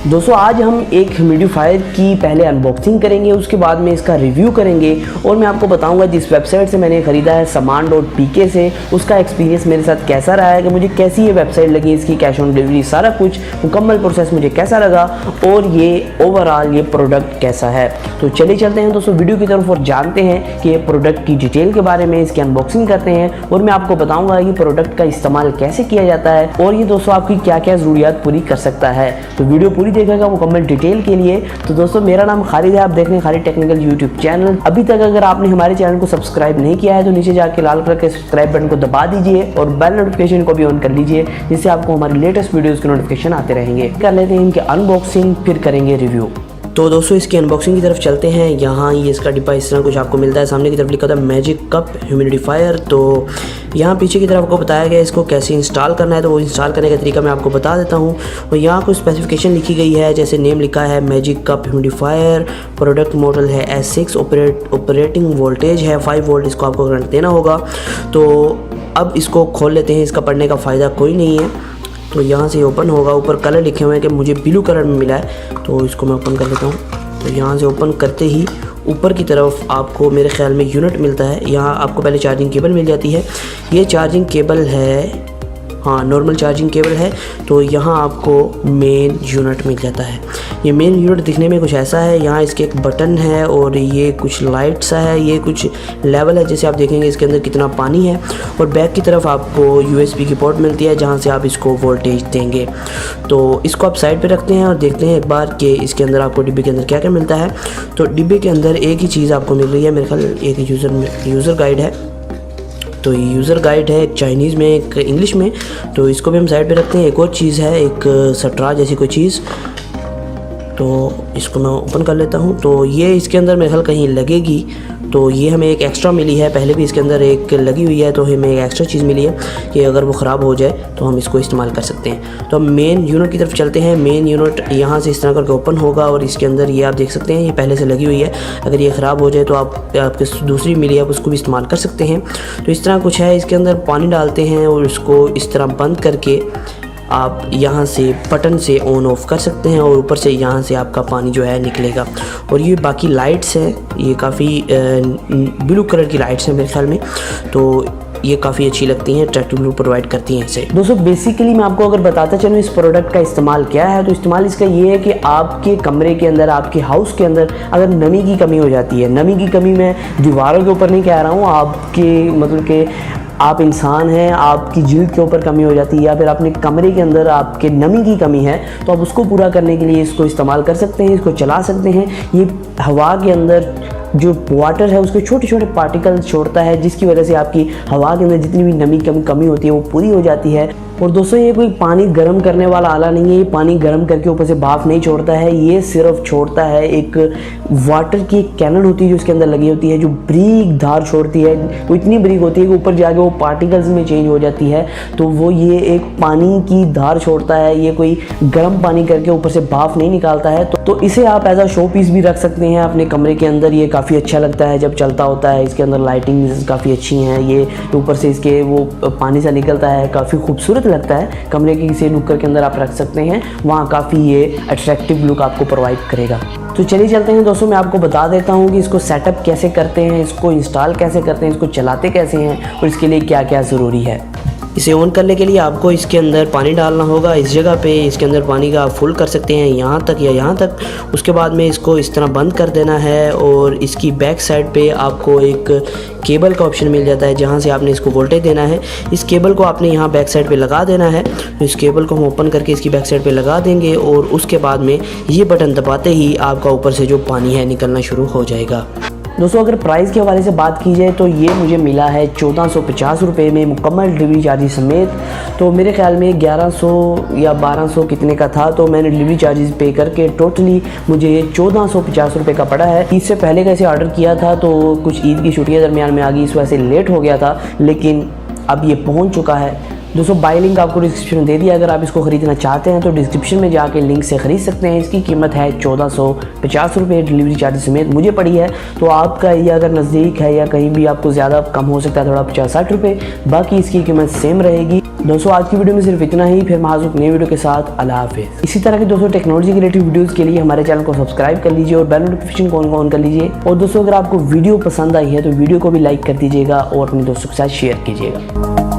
दोस्तों आज हम एक ह्यूमिडिफायर की पहले अनबॉक्सिंग करेंगे, उसके बाद में इसका रिव्यू करेंगे और मैं आपको बताऊंगा जिस वेबसाइट से मैंने ख़रीदा है saman.pk से, उसका एक्सपीरियंस मेरे साथ कैसा रहा है, कि मुझे कैसी ये वेबसाइट लगी, इसकी कैश ऑन डिलीवरी सारा कुछ मुकम्मल प्रोसेस मुझे कैसा लगा और ये ओवरऑल ये प्रोडक्ट कैसा है। तो चलिए चलते हैं दोस्तों वीडियो की तरफ और जानते हैं कि ये प्रोडक्ट की डिटेल के बारे में, इसकी अनबॉक्सिंग करते हैं और मैं आपको बताऊँगा कि प्रोडक्ट का इस्तेमाल कैसे किया जाता है और ये दोस्तों आपकी क्या क्या ज़रूरियात पूरी कर सकता है। तो वीडियो पूरी देखेगा मुकम्मल डिटेल के लिए। तो दोस्तों मेरा नाम खालिद है, आप देख रहे हैं खालिद टेक्निकल यूट्यूब चैनल। अभी तक अगर आपने हमारे चैनल को सब्सक्राइब नहीं किया है तो नीचे जाके लाल कलर के सब्सक्राइब बटन को दबा दीजिए और बेल नोटिफिकेशन को भी ऑन कर लीजिए, जिससे आपको हमारी लेटेस्ट वीडियोस के नोटिफिकेशन आते रहेंगे। कर लेते हैं इनके अनबॉक्सिंग, फिर करेंगे रिव्यू। तो दोस्तों इसकी अनबॉक्सिंग की तरफ चलते हैं। यहाँ ये इसका डिब्बा इस तरह कुछ आपको मिलता है, सामने की तरफ लिखा था मैजिक कप ह्यूमिडिफायर। तो यहाँ पीछे की तरफ आपको बताया गया इसको कैसे इंस्टॉल करना है, तो वो इंस्टॉल करने का तरीका मैं आपको बता देता हूँ। और यहाँ कुछ स्पेसिफिकेशन लिखी गई है, जैसे नेम लिखा है magic cup humidifier, product model है S6, ऑपरेटिंग वोल्टेज है 5 वोल्ट, इसको आपको करंट देना होगा। तो अब इसको खोल लेते हैं, इसका पढ़ने का फ़ायदा कोई नहीं है। तो यहाँ से ओपन होगा, ऊपर कलर लिखे हुए हैं कि मुझे ब्लू कलर में मिला है, तो इसको मैं ओपन कर लेता हूँ। तो यहाँ से ओपन करते ही ऊपर की तरफ आपको मेरे ख्याल में यूनिट मिलता है। यहाँ आपको पहले चार्जिंग केबल मिल जाती है, ये चार्जिंग केबल है, हाँ नॉर्मल चार्जिंग केबल है। तो यहाँ आपको मेन यूनिट मिल जाता है। ये मेन यूनिट दिखने में कुछ ऐसा है, यहाँ इसके एक बटन है और ये कुछ लाइट सा है, ये कुछ लेवल है, जैसे आप देखेंगे इसके अंदर कितना पानी है। और बैक की तरफ आपको USB की पोर्ट मिलती है, जहाँ से आप इसको वोल्टेज देंगे। तो इसको आप साइड पे रखते हैं और देखते हैं एक बार कि इसके अंदर आपको डिब्बे के अंदर क्या क्या मिलता है। तो डिब्बे के अंदर एक ही चीज़ आपको मिल रही है, मेरे ख्याल एक यूज़र गाइड है। तो ये यूज़र गाइड है, एक चाइनीज़ में एक इंग्लिश में। तो इसको भी हम साइड पे रखते हैं। एक और चीज़ है, एक सट्रा जैसी कोई चीज़, तो इसको मैं ओपन कर लेता हूँ। तो ये इसके अंदर मेरे ख्याल कहीं लगेगी, तो ये हमें एक एक्स्ट्रा मिली है, पहले भी इसके अंदर एक लगी हुई है, तो हमें एक एक्स्ट्रा चीज़ मिली है कि अगर वो ख़राब हो जाए तो हम इसको इस्तेमाल कर सकते हैं। तो हम मेन यूनिट की तरफ चलते हैं। मेन यूनिट यहाँ से इस तरह करके ओपन होगा और इसके अंदर ये आप देख सकते हैं, ये पहले से लगी हुई है। अगर ये ख़राब हो जाए तो आपके दूसरी मिली है, आप उसको भी इस्तेमाल कर सकते हैं। तो इस तरह कुछ है, इसके अंदर पानी डालते हैं और उसको इस तरह बंद करके आप यहाँ से बटन से ऑन ऑफ कर सकते हैं और ऊपर से यहाँ से आपका पानी जो है निकलेगा। और ये बाकी लाइट्स हैं, ये काफ़ी ब्लू कलर की लाइट्स हैं मेरे ख्याल में, तो ये काफ़ी अच्छी लगती हैं, अट्रैक्टिव लुक प्रोवाइड करती हैं इसे। दोस्तों बेसिकली मैं आपको अगर बताता चलूँ इस प्रोडक्ट का इस्तेमाल क्या है, तो इस्तेमाल इसका ये है कि आपके कमरे के अंदर, आपके हाउस के अंदर अगर नमी की कमी हो जाती है, नमी की कमी मैं दीवारों के ऊपर नहीं कह रहा हूँ, आपके मतलब कि आप इंसान हैं, आपकी जिल्द के ऊपर कमी हो जाती है या फिर अपने कमरे के अंदर आपके नमी की कमी है, तो आप उसको पूरा करने के लिए इसको इस्तेमाल कर सकते हैं, इसको चला सकते हैं। ये हवा के अंदर जो वाटर है उसके छोटे छोटे पार्टिकल छोड़ता है, जिसकी वजह से आपकी हवा के अंदर जितनी भी नमी कमी होती है वो पूरी हो जाती है। और दोस्तों ये कोई पानी गर्म करने वाला आला नहीं है, ये पानी गर्म करके ऊपर से भाप नहीं छोड़ता है, ये सिर्फ छोड़ता है एक वाटर की एक कैनन होती है जो इसके अंदर लगी होती है, जो ब्रीक धार छोड़ती है। वो इतनी ब्रीक होती है कि ऊपर जाके वो पार्टिकल्स में चेंज हो जाती है, तो वो ये एक पानी की धार छोड़ता है, ये कोई गर्म पानी करके ऊपर से भाप नहीं निकालता है। तो इसे आप एज अ शो पीस भी रख सकते हैं अपने कमरे के अंदर। ये काफ़ी अच्छा लगता है जब चलता होता है, इसके अंदर लाइटिंग काफ़ी अच्छी हैं, ये ऊपर से इसके वो पानी सा निकलता है, काफ़ी खूबसूरत लगता है। कमरे के किसी नुक्कड़ के अंदर आप रख सकते हैं, वहाँ काफ़ी ये अट्रैक्टिव लुक आपको प्रोवाइड करेगा। तो चलिए चलते हैं दोस्तों, मैं आपको बता देता हूँ कि इसको सेटअप कैसे करते हैं, इसको इंस्टॉल कैसे करते हैं, इसको चलाते कैसे हैं और इसके लिए क्या क्या ज़रूरी है। इसे ऑन करने के लिए आपको इसके अंदर पानी डालना होगा, इस जगह पे इसके अंदर पानी का आप फुल कर सकते हैं यहाँ तक या यहाँ तक। उसके बाद में इसको इस तरह बंद कर देना है और इसकी बैक साइड पे आपको एक केबल का ऑप्शन मिल जाता है, जहाँ से आपने इसको वोल्टेज देना है। इस केबल को आपने यहाँ बैक साइड पे लगा देना है। तो इस केबल को हम ओपन करके इसकी बैक साइड पे लगा देंगे और उसके बाद में ये बटन दबाते ही आपका ऊपर से जो पानी है निकलना शुरू हो जाएगा। दोस्तों अगर प्राइस के हवाले से बात की जाए तो ये मुझे मिला है 1450 रुपये में, मुकम्मल डिलीवरी चार्जेस समेत। तो मेरे ख्याल में 1100 या 1200 कितने का था, तो मैंने डिलीवरी चार्जेस पे करके टोटली मुझे ये 1450 रुपये का पड़ा है। इससे पहले कैसे ऑर्डर किया था तो कुछ ईद की छुट्टियाँ दरमियान में आ गई, इस वजह से लेट हो गया था, लेकिन अब ये पहुँच चुका है। दोस्तों बाय लिंक आपको डिस्क्रिप्शन में दे दिया, अगर आप इसको ख़रीदना चाहते हैं तो डिस्क्रिप्शन में जाके लिंक से ख़रीद सकते हैं। इसकी कीमत है 1450 रुपये डिलीवरी चार्जेस समेत मुझे पड़ी है। तो आपका एरिया अगर नज़दीक है या कहीं भी आपको ज़्यादा कम हो सकता है, थोड़ा 50-60 रुपये, बाकी इसकी कीमत सेम रहेगी। दोस्तों आज की वीडियो में सिर्फ इतना ही, फिर मैं नई वीडियो के साथ अल्लाह हाफिज़। इसी तरह के दोस्तों टेक्नोलॉजी के रिलेटेड वीडियोस के लिए हमारे चैनल को सब्सक्राइब कर लीजिए और बेल नोटिफिकेशन को ऑन कर लीजिए। और दोस्तों अगर आपको वीडियो पसंद आई है तो वीडियो को भी लाइक कर दीजिएगा और अपने दोस्तों के साथ शेयर कीजिएगा।